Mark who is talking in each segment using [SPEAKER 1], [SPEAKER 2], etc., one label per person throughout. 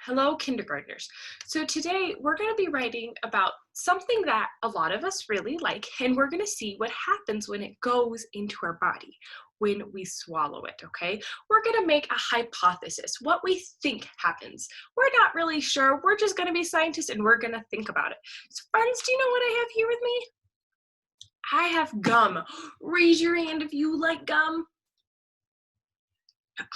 [SPEAKER 1] Hello, kindergartners. So today we're going to be writing about something that a lot of us really like, and we're going to see what happens when it goes into our body, when we swallow it, okay? We're going to make a hypothesis, what we think happens. We're not really sure. We're just going to be scientists and we're going to think about it. So friends, do you know what I have here with me? I have gum. Raise your hand if you like gum.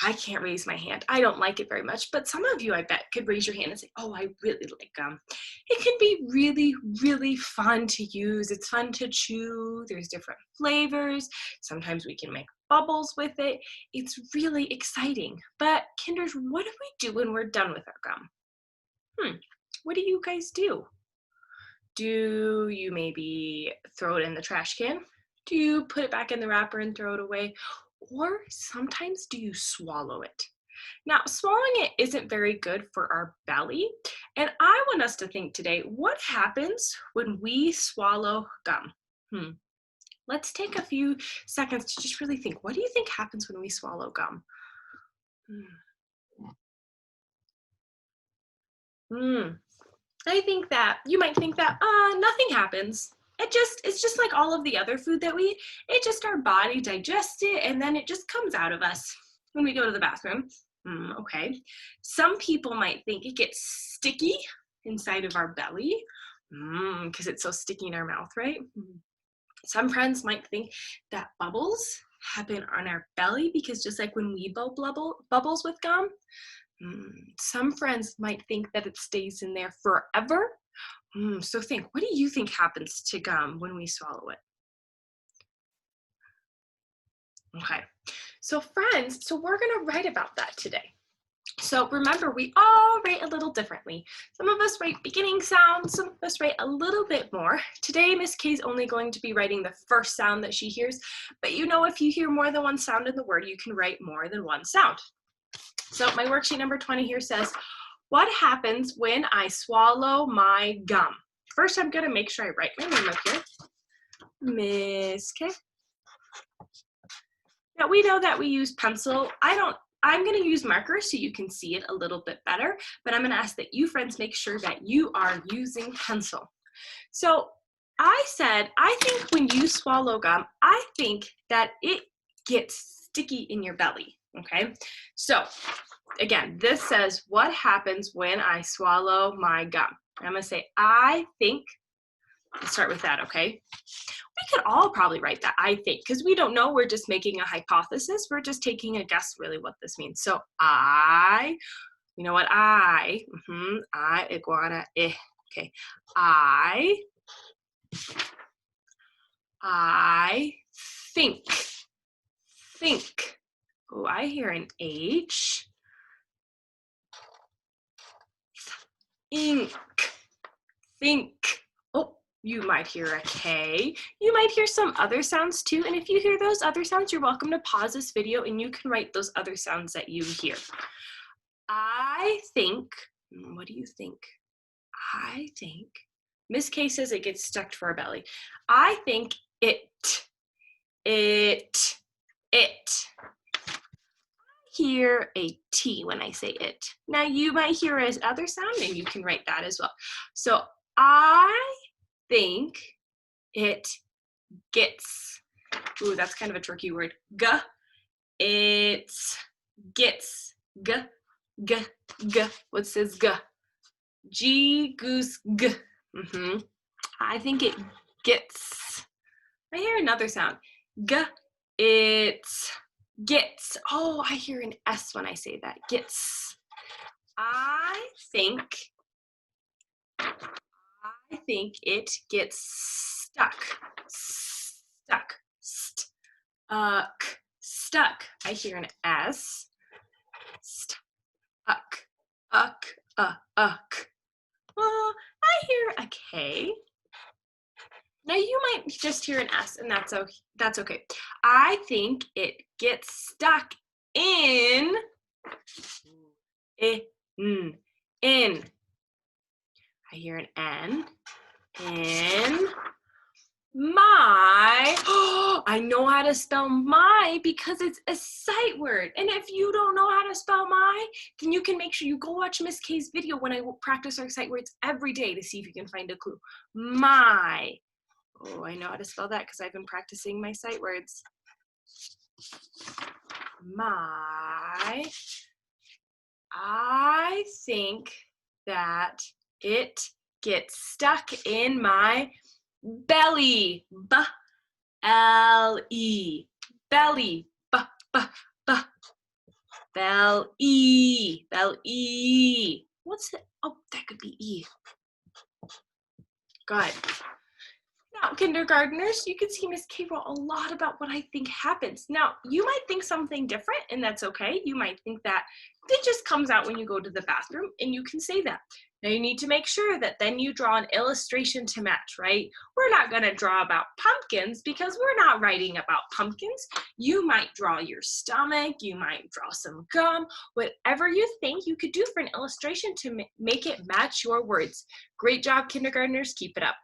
[SPEAKER 1] I can't raise my hand. I don't like it very much, but some of you, I bet, could raise your hand and say, oh, I really like gum. It can be really, really fun to use. It's fun to chew. There's different flavors. Sometimes we can make bubbles with it. It's really exciting. But kinders, what do we do when we're done with our gum? What do you guys do? Do you maybe throw it in the trash can? Do you put it back in the wrapper and throw it away? Or sometimes do you swallow it? Now, swallowing it isn't very good for our belly. And I want us to think today, what happens when we swallow gum? Let's take a few seconds to just really think, what do you think happens when we swallow gum? I think that you might think that nothing happens. It's just like all of the other food that we eat. It just our body digests it and then it just comes out of us when we go to the bathroom. Okay. Some people might think it gets sticky inside of our belly because it's so sticky in our mouth, right? Some friends might think that bubbles happen on our belly because just like when we blow bubbles with gum, some friends might think that it stays in there forever. So think, what do you think happens to gum when we swallow it? Okay, so friends, we're gonna write about that today. So remember, we all write a little differently. Some of us write beginning sounds, some of us write a little bit more. Today, Miss K is only going to be writing the first sound that she hears, but you know if you hear more than one sound in the word, you can write more than one sound. So my worksheet number 20 here says, what happens when I swallow my gum? First, I'm gonna make sure I write my name up here. Miss K. Now we know that we use pencil. I'm gonna use markers so you can see it a little bit better, but I'm gonna ask that you friends make sure that you are using pencil. So I said, I think when you swallow gum, I think that it gets sticky in your belly, okay? So again, this says, what happens when I swallow my gum? I'm gonna say, I think, let's start with that, okay? We could all probably write that, I think, because we don't know, we're just making a hypothesis. We're just taking a guess really what this means. So you know what, iguana, okay. I think. Oh, I hear an H. Ink, think. Oh, you might hear a K. You might hear some other sounds too. And if you hear those other sounds, you're welcome to pause this video and you can write those other sounds that you hear. I think, what do you think? I think, Miss K says it gets stuck to our belly. I think it. Hear a T when I say it. Now you might hear another sound and you can write that as well. So I think it gets, ooh, that's kind of a tricky word. It gets, what says G? G, goose, G. I think it gets, I hear another sound. It gets. Oh, I hear an S when I say that. Gets. I think it gets stuck. Stuck. I hear an S. Stuck. Well, I hear a K. Now you might just hear an S, and that's okay. I think it gets stuck in. I hear an N. In. My, oh, I know how to spell my because it's a sight word. And if you don't know how to spell my, then you can make sure you go watch Miss K's video when I practice our sight words every day to see if you can find a clue. My. Oh, I know how to spell that because I've been practicing my sight words. My. I think that it gets stuck in my belly. B-L-E. Belly. B. Belly. Belly. What's the, oh, that could be E. Good. Now, kindergartners, you can see Miss K wrote a lot about what I think happens. Now, you might think something different, and that's okay. You might think that it just comes out when you go to the bathroom, and you can say that. Now, you need to make sure that then you draw an illustration to match, right? We're not going to draw about pumpkins because we're not writing about pumpkins. You might draw your stomach. You might draw some gum. Whatever you think you could do for an illustration to make it match your words. Great job, kindergartners. Keep it up.